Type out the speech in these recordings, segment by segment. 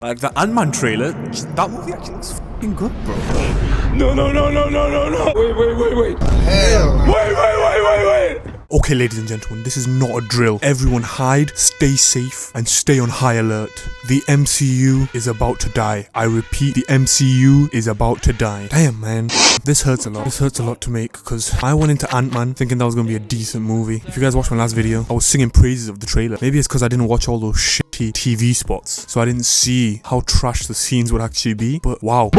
Like the Ant-Man trailer, that movie actually looks fucking good, bro. No. Wait. Hell. Wait. Okay, ladies and gentlemen, this is not a drill. Everyone hide, stay safe, and stay on high alert. The MCU is about to die. I repeat, the MCU is about to die. Damn, man. This hurts a lot. This hurts a lot to make, because I went into Ant-Man thinking that was going to be a decent movie. If you guys watched my last video, I was singing praises of the trailer. Maybe it's because I didn't watch all those shitty TV spots, so I didn't see how trash the scenes would actually be. But wow.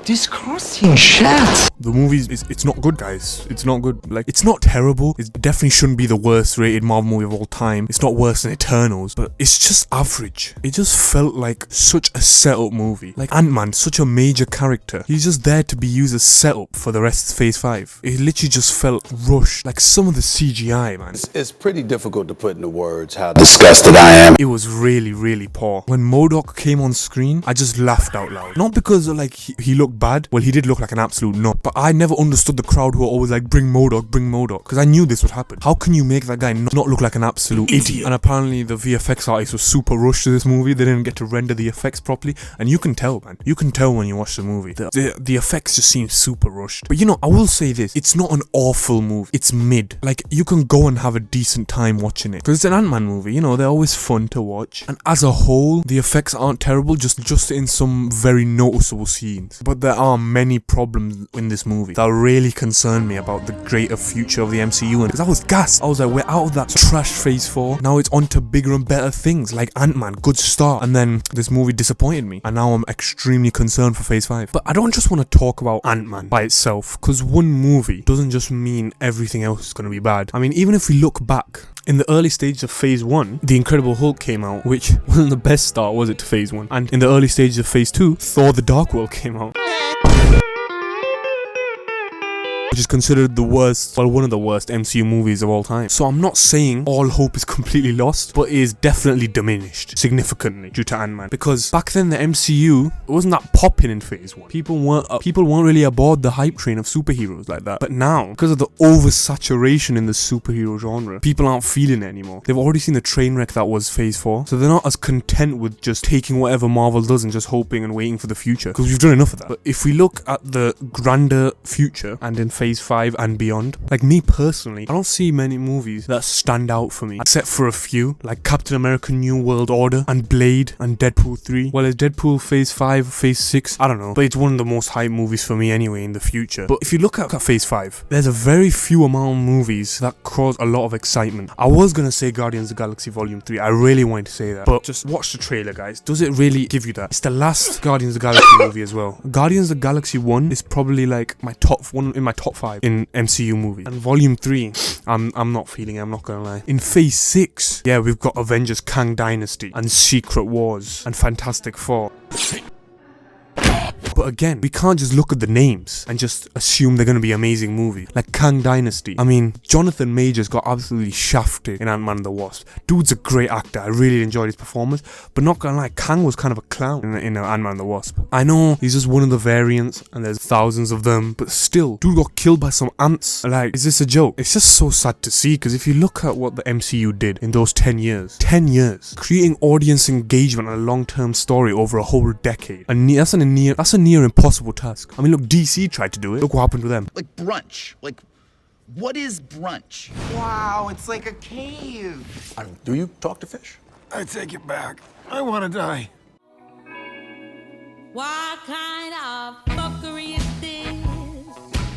Disgusting shit. The movie it's not good, guys. It's not good. Like, it's not terrible. It definitely shouldn't be the worst rated Marvel movie of all time. It's not worse than Eternals, but it's just average. It just felt like such a setup movie. Like Ant-Man, such a major character. He's just there to be used as setup for the rest of Phase 5. It literally just felt rushed. Like some of the CGI, man. It's pretty difficult to put into words how disgusted I am. It was really, really poor. When MODOK came on screen, I just laughed out loud. Not because like he looked bad. Well, he did look like an absolute nut. But I never understood the crowd who were always like, bring MODOK. Because I knew this would happen. How can you make that guy not look like an absolute idiot? And apparently the VFX artists were super rushed to this movie. They didn't get to render the effects properly. And you can tell, man. You can tell when you watch the movie. The effects just seem super rushed. But you know, I will say this. It's not an awful movie. It's mid. Like, you can go and have a decent time watching it. Because it's an Ant-Man movie. You know, they're always fun to watch. And as a whole, the effects aren't terrible. Just in some very noticeable scenes. But there are many problems in this movie that really concern me about the greater future of the MCU. And because I was gassed. I was like, we're out of that trash Phase 4. Now it's on to bigger and better things like Ant-Man. Good start. And then this movie disappointed me. And now I'm extremely concerned for Phase 5. But I don't just want to talk about Ant-Man by itself. Because one movie doesn't just mean everything else is going to be bad. I mean, even if we look back, in the early stages of Phase 1, The Incredible Hulk came out, which wasn't the best start, was it, to Phase 1? And in the early stages of Phase 2, Thor: The Dark World came out, which is considered the worst, well, one of the worst MCU movies of all time. So I'm not saying all hope is completely lost, but it is definitely diminished significantly due to Ant-Man. Because back then the MCU, it wasn't that popping in Phase 1. People weren't really aboard the hype train of superheroes like that. But now, because of the oversaturation in the superhero genre, people aren't feeling it anymore. They've already seen the train wreck that was Phase 4, so they're not as content with just taking whatever Marvel does and just hoping and waiting for the future, because we've done enough of that. But if we look at the grander future and in Phase 5 and beyond, like me personally, I don't see many movies that stand out for me, except for a few, like Captain America New World Order and Blade and Deadpool 3. Well, is Deadpool Phase 5, Phase 6? I don't know, but it's one of the most hype movies for me anyway in the future. But if you look at Phase 5, there's a very few amount of movies that cause a lot of excitement. I was gonna say Guardians of the Galaxy Volume 3, I really wanted to say that, but just watch the trailer, guys. Does it really give you that? It's the last Guardians of the Galaxy movie as well. Guardians of the Galaxy 1 is probably like my top 5 in MCU movies. And Volume 3, I'm not feeling it, I'm not gonna lie. In Phase 6, yeah, we've got Avengers Kang Dynasty and Secret Wars and Fantastic Four. But again, we can't just look at the names and just assume they're going to be amazing movies. Like Kang Dynasty. I mean, Jonathan Majors got absolutely shafted in Ant-Man and the Wasp. Dude's a great actor. I really enjoyed his performance. But not gonna lie, Kang was kind of a clown in Ant-Man and the Wasp. I know he's just one of the variants and there's thousands of them. But still, dude got killed by some ants. Like, is this a joke? It's just so sad to see, because if you look at what the MCU did in those 10 years, creating audience engagement and a long-term story over a whole decade. And that's a near impossible task. I mean, look, DC tried to do it. Look what happened to them. Like brunch. Like, what is brunch? Wow, it's like a cave. Do you talk to fish? I take it back. I want to die. What kind of fuckery is this?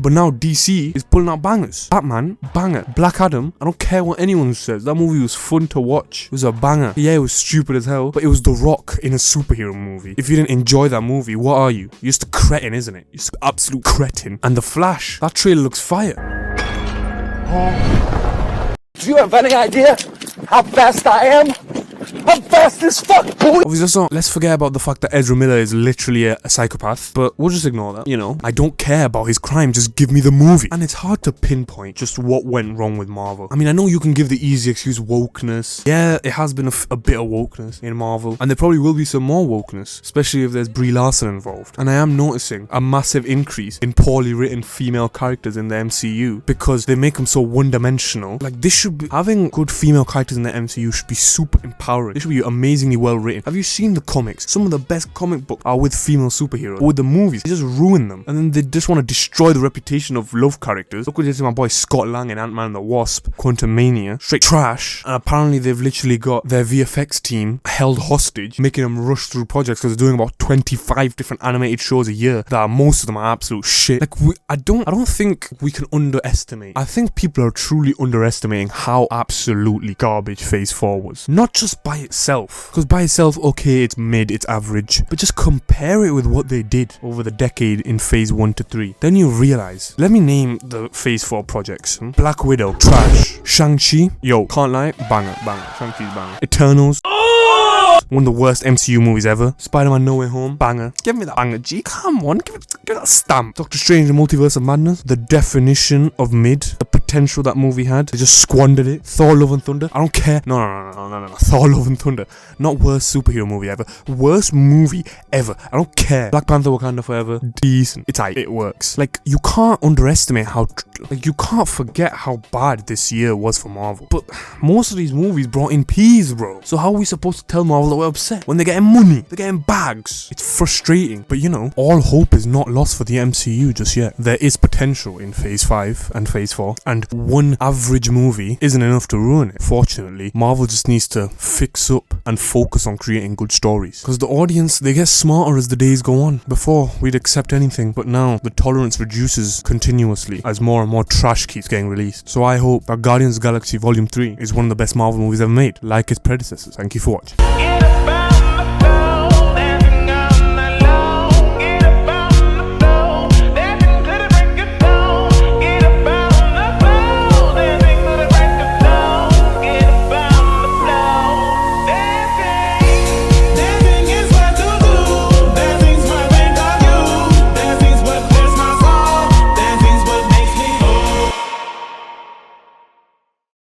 But now DC is pulling out bangers. Batman, banger. Black Adam, I don't care what anyone says. That movie was fun to watch. It was a banger. Yeah, it was stupid as hell, but it was The Rock in a superhero movie. If you didn't enjoy that movie, what are you? You're just a cretin, isn't it? You're just an absolute cretin. And The Flash, that trailer looks fire. Do you have any idea how fast I am? I'm fast as fuck, boy! Obviously, let's forget about the fact that Ezra Miller is literally a psychopath, but we'll just ignore that, you know. I don't care about his crime, just give me the movie. And it's hard to pinpoint just what went wrong with Marvel. I mean, I know you can give the easy excuse wokeness. Yeah, it has been a bit of wokeness in Marvel, and there probably will be some more wokeness, especially if there's Brie Larson involved. And I am noticing a massive increase in poorly written female characters in the MCU, because they make them so one-dimensional. Like, this should be, having good female characters in the MCU should be super empowering overpowering. They should be amazingly well written. Have you seen the comics? Some of the best comic books are with female superheroes. But with the movies, they just ruin them. And then they just want to destroy the reputation of love characters. Look what they did to my boy Scott Lang in Ant-Man and the Wasp, Quantumania. Straight trash. And apparently they've literally got their VFX team held hostage, making them rush through projects because they're doing about 25 different animated shows a year that most of them are absolute shit. Like, I don't think we can underestimate. I think people are truly underestimating how absolutely garbage Phase 4 was. Not just by itself. Because by itself, okay, it's mid, it's average. But just compare it with what they did over the decade in Phase 1 to 3. Then you realize. Let me name the Phase 4 projects. Black Widow, trash. Shang-Chi, yo, can't lie, banger. Shang-Chi's banger. Eternals, one of the worst MCU movies ever. Spider-Man No Way Home, banger. Give me that banger, G. Come on, give that stamp. Doctor Strange, The Multiverse of Madness, the definition of mid, the potential that movie had. They just squandered it. Thor, Love and Thunder, I don't care. No. Thor, Love and Thunder, not worst superhero movie ever. Worst movie ever. I don't care. Black Panther, Wakanda Forever, decent. It's aight. It works. Like, you can't underestimate how, like, you can't forget how bad this year was for Marvel. But most of these movies brought in peas, bro. So how are we supposed to tell Marvel that we're upset when they're getting money? They're getting bags. It's frustrating. But you know, all hope is not lost for the MCU just yet. There is potential in Phase 5 and Phase 4. And one average movie isn't enough to ruin it. Fortunately, Marvel just needs to fix up and focus on creating good stories. Because the audience, they get smarter as the days go on. Before, we'd accept anything. But now, the tolerance reduces continuously as more and more trash keeps getting released. So I hope that Guardians of the Galaxy Volume 3 is one of the best Marvel movies ever made, like its predecessors. Thank you for watching.